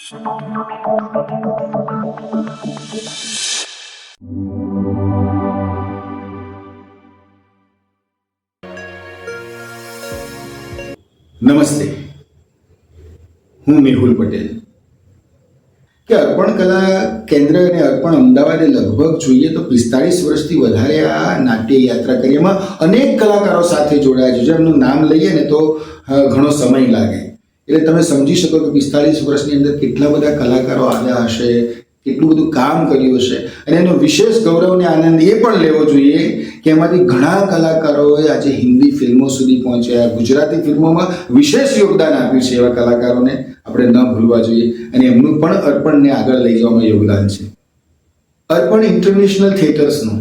નમસ્તે, હું મેહુલ પટેલ. કે અર્પણ કલા કેન્દ્ર અને અર્પણ અમદાવાદે લગભગ જોઈએ તો 45 વર્ષથી વધારે આ નાટ્ય યાત્રા કરી. એમાં અનેક કલાકારો સાથે જોડાયા છે. જો એમનું નામ લઈએ ને તો ઘણો સમય લાગે. એટલે તમે સમજી શકો કે 45 વર્ષની અંદર કેટલા બધા કલાકારો આવ્યા હશે, કેટલું બધું કામ કર્યું હશે. અને એનો વિશેષ ગૌરવ અને આનંદ એ પણ લેવો જોઈએ કે એમાંથી ઘણા કલાકારોએ આજે હિન્દી ફિલ્મો સુધી પહોંચ્યા, ગુજરાતી ફિલ્મોમાં વિશેષ યોગદાન આપ્યું છે. એવા કલાકારોને આપણે ન ભૂલવા જોઈએ અને એમનું પણ અર્પણને આગળ લઈ જવામાં યોગદાન છે. અર્પણ ઇન્ટરનેશનલ થિયેટર્સનું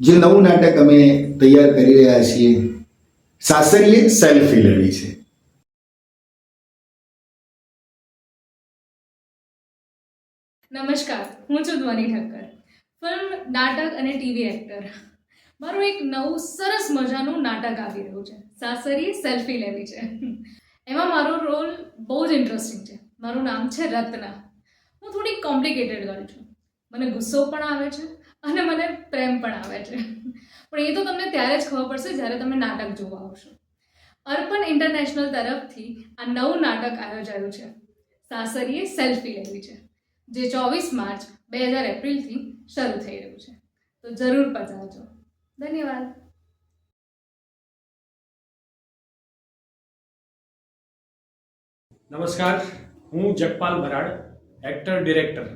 જે નવું નાટક અમે તૈયાર કરી રહ્યા છીએ, સાસરીએ સેલ્ફી લેવી છે. નમસ્કાર, હું છું ધ્વનિ ઠક્કર, ફિલ્મ, નાટક અને ટીવી એક્ટર. મારું એક નવું સરસ મજાનું નાટક આવી રહ્યું છે, સાસરીએ સેલ્ફી લેવી છે. એમાં મારો રોલ બહુ જ ઇન્ટરેસ્ટિંગ છે. મારું નામ છે રત્ના. હું થોડી કોમ્પ્લિકેટેડ ગર્લ છું. મને ગુસ્સો પણ આવે છે અને મને પ્રેમ પણ આવે છે. પણ એ તો તમને ત્યારે જ ખબર પડશે જ્યારે તમે નાટક જોવા આવશો. અર્પણ ઇન્ટરનેશનલ તરફથી આ નવું નાટક આયોજાયું છે, સાસરીએ સેલ્ફી લેવી છે, જે 24 માર્ચ 2000 શરૂ થઈ રહ્યું છે. તો જરૂર પધારજો. ધન્યવાદ. નમસ્કાર, હું જગપાલ બરાડ, એક્ટર ડિરેક્ટર.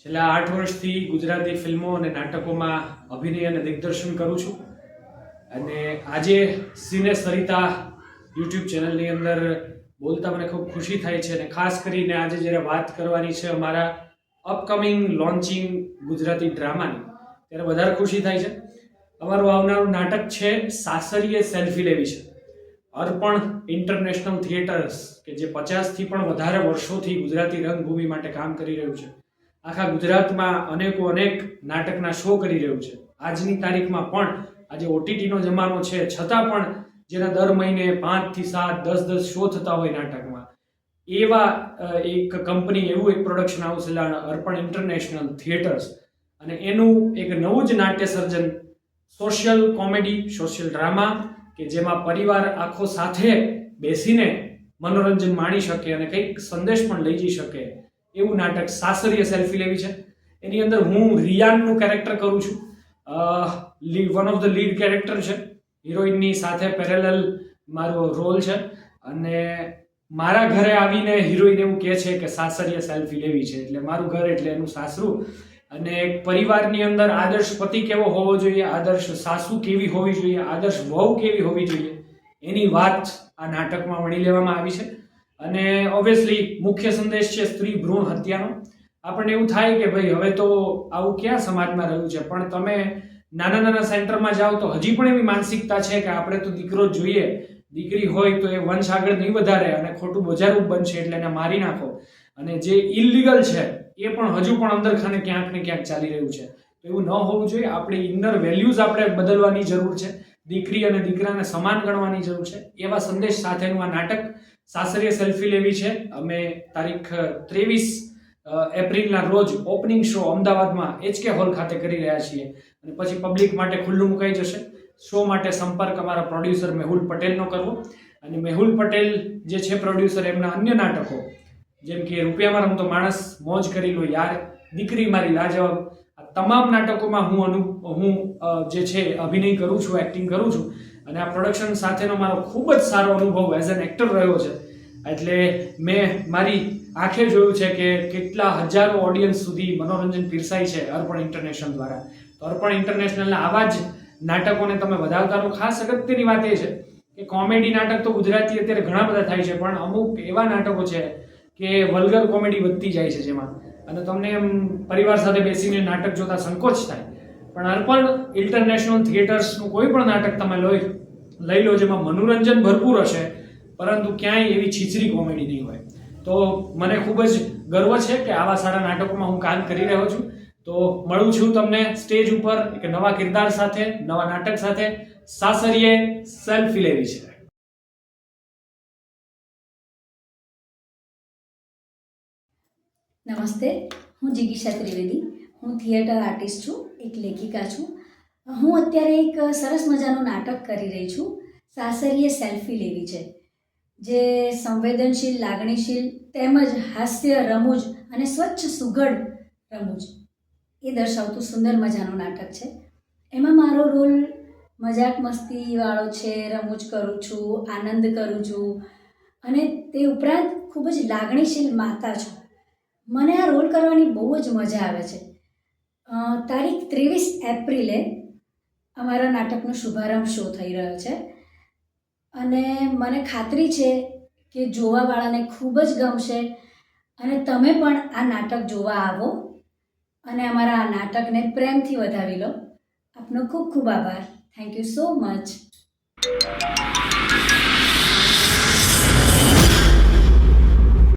છેલ્લા 8 વર્ષથી ગુજરાતી ફિલ્મો અને નાટકોમાં અભિનય અને દિગ્દર્શન કરું છું. અને આજે સિને સરિતા યુટ્યુબ ચેનલની અંદર બોલતા મને ખૂબ ખુશી થાય છે. અને ખાસ કરીને આજે જ્યારે વાત કરવાની છે અમારા અપકમિંગ લોન્ચિંગ ગુજરાતી ડ્રામાની, ત્યારે વધારે ખુશી થાય છે. અમારું આવનારું નાટક છે સાસરીએ સેલ્ફી લેવી છે. અર્પણ ઇન્ટરનેશનલ થિયેટર્સ કે જે 50થી પણ વધારે વર્ષોથી ગુજરાતી રંગભૂમિ માટે કામ કરી રહ્યું છે, આખા ગુજરાતમાં અનેક નાટકના શો કરી રહ્યું છે. આજની તારીખમાં પણ આજે ઓટીટીનો જમાનો છે, છતાં પણ જેના દર મહિને 5 થી 7, 10 શો થતા હોય નાટકમાં, એવા એક કંપની, એવું એક પ્રોડક્શન હાઉસ અર્પણ ઇન્ટરનેશનલ થિયેટર્સ. અને એનું એક નવું જ નાટ્ય સર્જન, સોશિયલ કોમેડી, સોશિયલ ડ્રામા, કે જેમાં પરિવાર આખો સાથે બેસીને મનોરંજન માણી શકે અને કંઈક સંદેશ પણ લઈ જઈ શકે એવું નાટક સાસરીએ સેલ્ફી લેવી છે. એની અંદર હું રિયાનનું કેરેક્ટર કરું છું. One of the lead character છે. હિરોઈનની સાથે પેરેલલ મારો રોલ છે. અને મારા ઘરે આવીને હિરોઈન એવું કહે છે કે સાસરીએ સેલ્ફી લેવી છે, એટલે મારું ઘર એટલે એનું સાસરું. અને પરિવારની અંદર આદર્શ પતિ કેવો હોવો જોઈએ, આદર્શ સાસુ કેવી હોવી જોઈએ, આદર્શ વહુ કેવી હોવી જોઈએ, એની વાત આ નાટકમાં વણી લેવામાં આવી છે. અને ઓબ્વિયસલી મુખ્ય સંદેશ છે સ્ત્રી ભ્રૂણ હત્યાનો. આપણને એવું થાય કે ભાઈ હવે તો આવું ક્યાં સમાજમાં રહ્યું છે, પણ તમે નાના સેન્ટરમાં જાઓ તો હજી પણ એવી માનસિકતા છે કે આપણે તો દીકરો જ જોઈએ, દીકરી હોય તો એ વંશ આગળ નહીં વધારે અને ખોટું બજારું બનશે એટલે એને મારી નાખો. અને જે ઇલીગલ છે એ પણ હજુ પણ અંદરખાને ક્યાંક ને ક્યાંક ચાલી રહ્યું છે. તો એવું ન હોવું જોઈએ. આપણી ઇનર વેલ્યુઝ આપણે બદલવાની જરૂર છે. દીકરી અને દીકરાને સમાન ગણવાની જરૂર છે. એવા સંદેશ સાથેનું આ નાટક સાસરીએ સેલ્ફી લેવી છે. અમે તારીખ 23 એપ્રિલના રોજ ઓપનિંગ શો અમદાવાદમાં HK હોલ ખાતે કરી રહ્યા છીએ અને પછી પબ્લિક માટે ખુલ્લું મુકાઈ જશે. શો માટે સંપર્ક અમારા પ્રોડ્યુસર મેહુલ પટેલનો કરવો. અને મેહુલ પટેલ જે છે પ્રોડ્યુસર, એમના અન્ય નાટકો જેમ કે રૂપિયામાં રમતો માણસ, મોજ કરી લો યાર, દીકરી મારી લાજવાબ, આ તમામ નાટકોમાં હું જે છે અભિનય કરું છું, એક્ટિંગ કરું છું. અને આ પ્રોડક્શન સાથેનો મારો ખૂબ જ સારો અનુભવ એઝ એન એક્ટર રહ્યો છે. એટલે મેં મારી આંખે જોયું છે કે કેટલા હજારો ઓડિયન્સ સુધી મનોરંજન પીરસાય છે અર્પણ ઇન્ટરનેશનલ દ્વારા. તો અર્પણ ઇન્ટરનેશનલના આવા જ નાટકોને તમે વધાવતા રહો. ખાસ અગત્યની વાત એ છે કે કોમેડી નાટક તો ગુજરાતી અત્યારે ઘણા બધા થાય છે, પણ અમુક એવા નાટકો છે કે વલ્ગર કોમેડી વધતી જાય છે જેમાં, અને તમને એમ પરિવાર સાથે બેસીને નાટક જોતા સંકોચ થાય. પણ અર્પણ ઇન્ટરનેશનલ થિયેટર્સનું કોઈ પણ નાટક તમે લઈ લો જેમાં મનોરંજન ભરપૂર હશે, પરંતુ ક્યાંય એવી છીછરી કોમેડી નહીં હોય. તો મને ખૂબ જ ગર્વ છે કે આવા સારા નાટકોમાં હું કામ કરી રહ્યો છું. તો મળું છું તમને સ્ટેજ ઉપર એક નવા કિરદાર સાથે, નવા નાટક સાથે. સાસરીએ સેલ્ફી લેવી છે. નમસ્તે, હું જિગીષા ત્રિવેદી. હું થિયેટર આર્ટિસ્ટ છું, એક લેખિકા છું. હું અત્યારે એક સરસ મજાનું નાટક કરી રહી છું. સાસરીએ સેલ્ફી લેવી છે, જે સંવેદનશીલ, લાગણીશીલ તેમજ હાસ્ય, રમૂજ અને સ્વચ્છ સુઘડ રમૂજ એ દર્શાવતું સુંદર મજાનું નાટક છે. એમાં મારો રોલ મજાક મસ્તીવાળો છે. રમૂજ કરું છું, આનંદ કરું છું અને તે ઉપરાંત ખૂબ જ લાગણીશીલ માતા છું. મને આ રોલ કરવાની બહુ જ મજા આવે છે. તારીખ 23 એપ્રિલે અમારા નાટકનો શુભારંભ શો થઈ રહ્યો છે અને મને ખાતરી છે કે જોવાવાળાને ખૂબ જ ગમશે અને તમે પણ આ નાટક જોવા આવો અને અમારા આ નાટકને પ્રેમથી વધાવી લો. આપનો ખૂબ ખૂબ આભાર. Thank you so much.